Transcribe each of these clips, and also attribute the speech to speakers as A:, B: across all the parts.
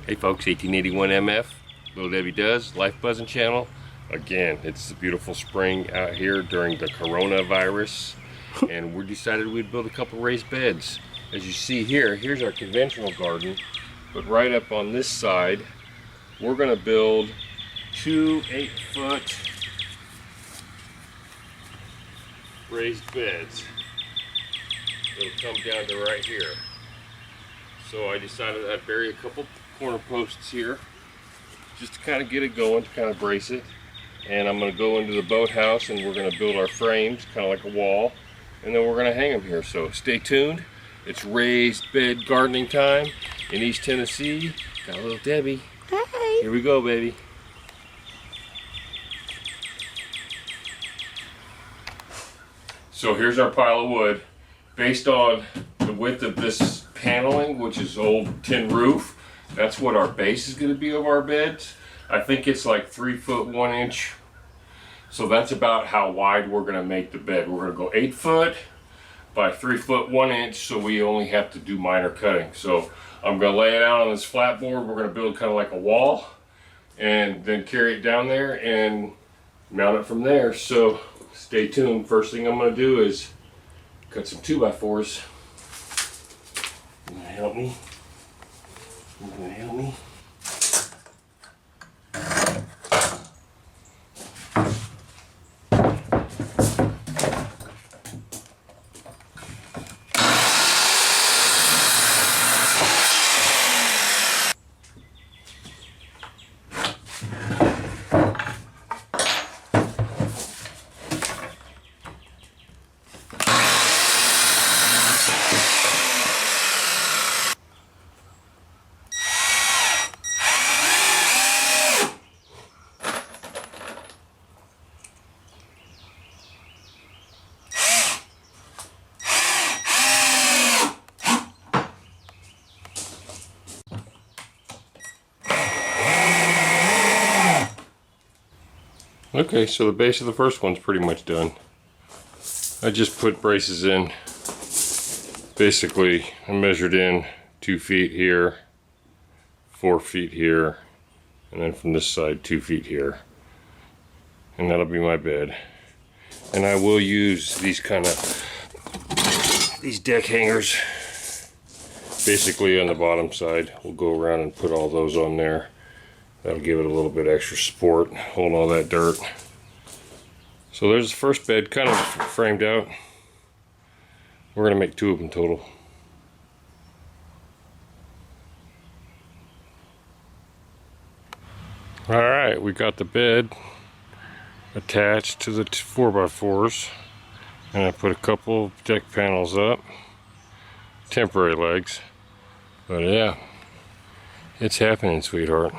A: Hey folks, 1881 MF, Little Debbie Does, Life Buzzing Channel. Again, it's a beautiful spring out here during the coronavirus, and we decided we'd build a couple raised beds. As you see here, here's our conventional garden, but right up on this side, we're gonna build two 8-foot raised beds. It'll come down to right here. So I decided I'd bury a couple corner posts here just to kind of get it going, to kind of brace it. And I'm going to go into the boathouse and we're going to build our frames, kind of like a wall, and then we're going to hang them here. So stay tuned. It's raised bed gardening time in East Tennessee. Got a little Debbie.
B: Hey.
A: Here we go, baby. So here's our pile of wood. Based on the width of this paneling, which is old tin roof, that's what our base is going to be of our beds. I think it's like 3 foot 1 inch. So that's about how wide we're going to make the bed. We're going to go 8 foot by 3 foot 1 inch, so we only have to do minor cutting. So I'm going to lay it out on this flat board. We're going to build kind of like a wall and then carry it down there and mount it from there. So stay tuned. First thing I'm going to do is cut some 2x4s. You gonna help me? You gonna help me? Okay, so the base of the first one's pretty much done. I just put braces in. Basically, I measured in 2 feet here, 4 feet here, and then from this side 2 feet here. And that'll be my bed. And I will use these these deck hangers. Basically on the bottom side, we'll go around and put all those on there. That'll give it a little bit extra support, hold all that dirt. So there's the first bed, kind of framed out. We're gonna make 2 of them total. All right, we got the bed attached to the 4x4s, and I put a couple deck panels up, temporary legs. But yeah, it's happening, sweetheart.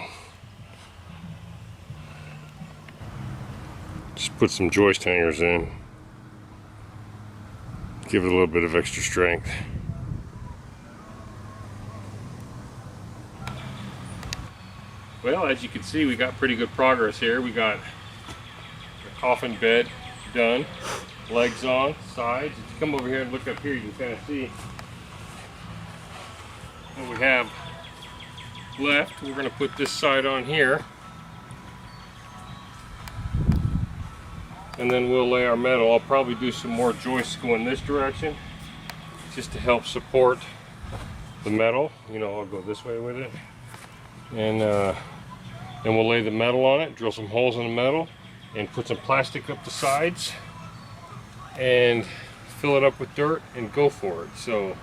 A: Just put some joist hangers in. Give it a little bit of extra strength. Well, as you can see, we got pretty good progress here. We got the coffin bed done, legs on, sides. If you come over here and look up here, you can kind of see what we have left. We're going to put this side on here. And then we'll lay our metal. I'll probably do some more joists going this direction just to help support the metal. You know, I'll go this way with it. And we'll lay the metal on it, drill some holes in the metal, and put some plastic up the sides and fill it up with dirt and go for it. So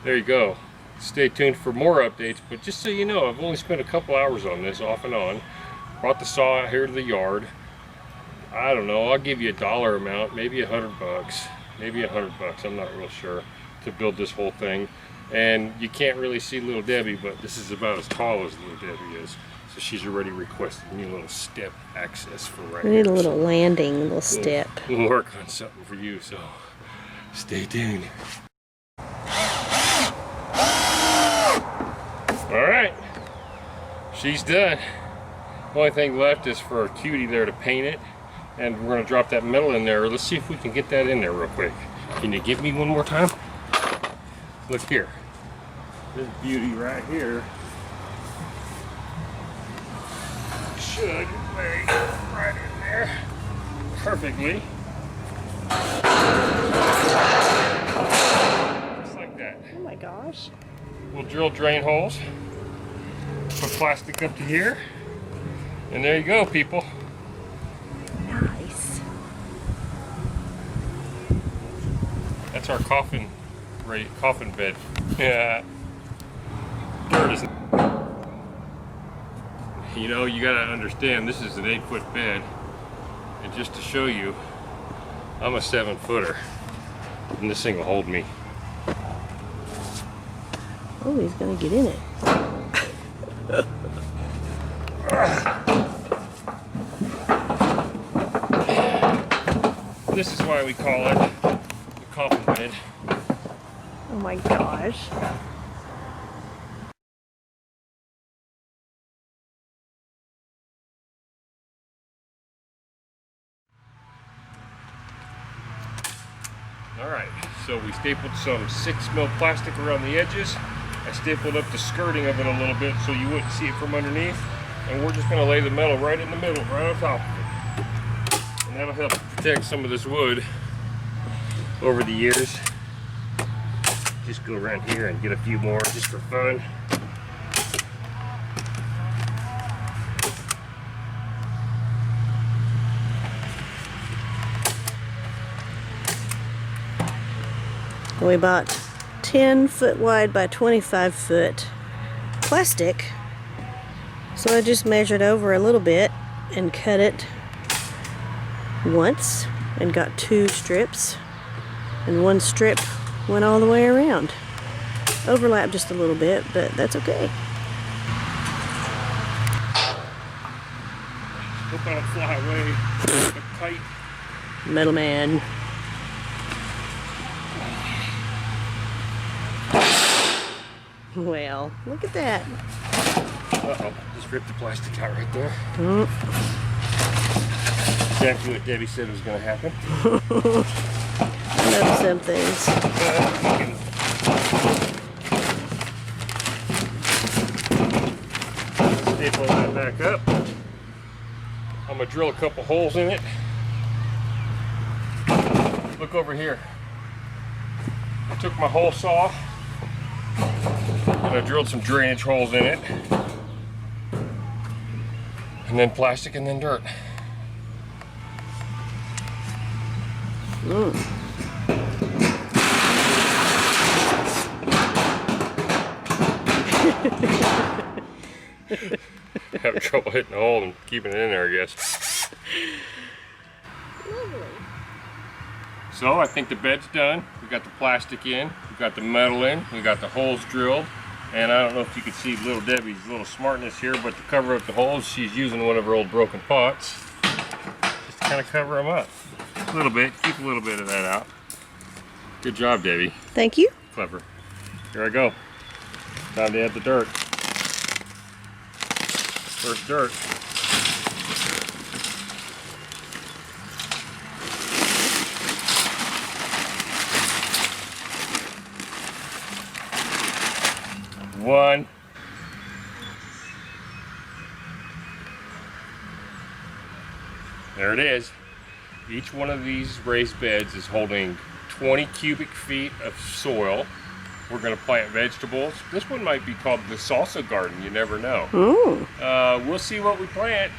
A: there you go. Stay tuned for more updates, but just so you know, I've only spent a couple hours on this off and on. Brought the saw out here to the yard. I don't know, I'll give you a dollar amount, maybe $100, maybe $100, I'm not real sure, to build this whole thing. And you can't really see little Debbie, but this is about as tall as little Debbie is. So she's already requested me a little step access for right here.
B: We need a little landing, little step.
A: We'll work on something for you, so stay tuned. Alright, she's done. Only thing left is for a cutie there to paint it. And we're going to drop that metal in there. Let's see if we can get that in there real quick. Can you give me one more time? Look here. This beauty right here should lay right in there perfectly. Just like that.
B: Oh my gosh.
A: We'll drill drain holes, put plastic up to here, and there you go, people.
B: Nice.
A: That's our coffin bed. Yeah. Dirt is. You know, you gotta understand, this is an 8-foot bed, and just to show you, I'm a 7-footer, and this thing will hold me.
B: Oh, he's gonna get in it.
A: This is why we call it the coffin bed.
B: Oh my gosh.
A: Alright, so we stapled some 6mm plastic around the edges. I stapled up the skirting of it a little bit so you wouldn't see it from underneath. And we're just going to lay the metal right in the middle, right on top of it. And that'll help protect some of this wood over the years. Just go around here and get a few more just for fun.
B: We bought 10-foot wide by 25-foot plastic. So I just measured over a little bit and cut it once and got 2 strips. And 1 strip went all the way around. Overlapped just a little bit, but that's okay.
A: Hope I don't fly away like a kite.
B: Metal man. Well, look at that.
A: Uh-oh, just ripped the plastic out right there. Exactly what Debbie said was going to happen.
B: I know some things.
A: Staple that back up. I'm going to drill a couple holes in it. Look over here. I took my hole saw and I drilled some drainage holes in it. And then plastic and then dirt. Having trouble hitting the hole and keeping it in there, I guess.
B: Lovely.
A: So I think the bed's done. We got the plastic in, we got the metal in, we got the holes drilled, and I don't know if you can see little Debbie's little smartness here, but to cover up the holes, she's using one of her old broken pots just to kind of cover them up a little bit, keep a little bit of that out. Good job, Debbie.
B: Thank you.
A: Clever. Here I go. Time to add the dirt. First dirt. One. There it is. Each one of these raised beds is holding 20 cubic feet of soil. We're going to plant vegetables. This one might be called the salsa garden. You never know. We'll see what we plant.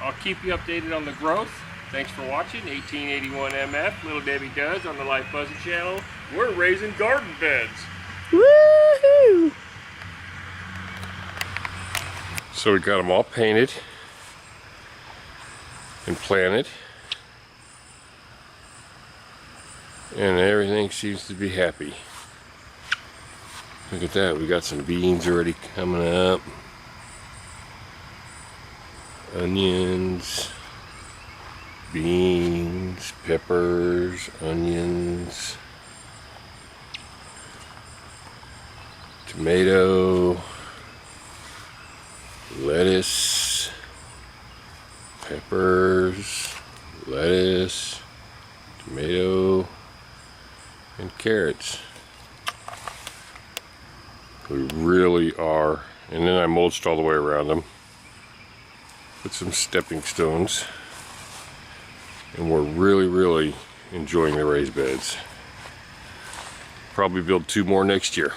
A: I'll keep you updated on the growth. Thanks for watching 1881 MF. Little Debbie Does on the Life Buzzing channel. We're raising garden beds.
B: Woohoo!
A: So we got them all painted and planted. And everything seems to be happy. Look at that, we got some beans already coming up. Onions, beans, peppers, onions, tomato, lettuce, peppers, lettuce, tomato, and carrots. We really are. And then I mulched all the way around them. put some stepping stones, and we're really enjoying the raised beds. Probably build 2 more next year.